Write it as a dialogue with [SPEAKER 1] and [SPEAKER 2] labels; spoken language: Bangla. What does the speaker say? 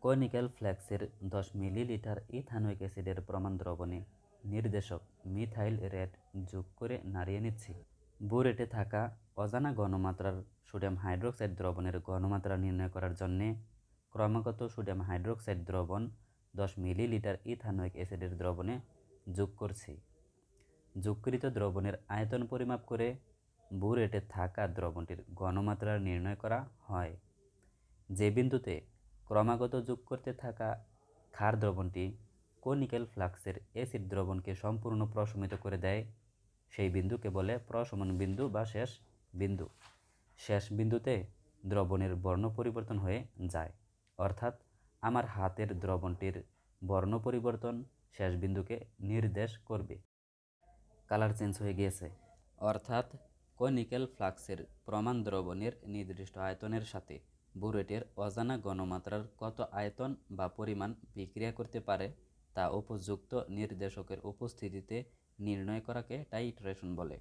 [SPEAKER 1] কনিক্যাল ফ্ল্যাক্সের 10 মিলিলিটার ইথানোয়িক অ্যাসিডের প্রমাণ দ্রবণে নির্দেশক মিথাইল রেট যোগ করে নাড়িয়ে নিচ্ছি। বুরেটে থাকা অজানা ঘনমাত্রার সোডিয়াম হাইড্রোক্সাইড দ্রবণের ঘনমাত্রা নির্ণয় করার জন্যে ক্রমাগত সোডিয়াম হাইড্রোক্সাইড দ্রবণ 10 মিলিলিটার ইথানোয়িক অ্যাসিডের দ্রবণে যোগ করছি। যোগকৃত দ্রবণের আয়তন পরিমাপ করে বুরেটে থাকা দ্রবণটির ঘনমাত্রা নির্ণয় করা হয়। যে বিন্দুতে ক্রমাগত যোগ করতে থাকা ক্ষার দ্রবণটি কনিক্যাল ফ্লাক্সের অ্যাসিড দ্রবণকে সম্পূর্ণ প্রশমিত করে দেয় সেই বিন্দুকে বলে প্রশমন বিন্দু বা শেষ বিন্দু। শেষ বিন্দুতে দ্রবণের বর্ণ পরিবর্তন হয়ে যায়, অর্থাৎ আমার হাতের দ্রবণটির বর্ণ পরিবর্তন শেষ বিন্দুকে নির্দেশ করবে। কালার চেঞ্জ হয়ে গিয়েছে, অর্থাৎ কনিক্যাল ফ্লাক্সের প্রমাণ দ্রবণের নির্দিষ্ট আয়তনের সাথে বুরেটের অজানা ঘনমাত্রার কত আয়তন বা পরিমাণ বিক্রিয়া করতে পারে তা উপযুক্ত নির্দেশকের উপস্থিতিতে নির্ণয় করাকে টাইট্রেশন বলে।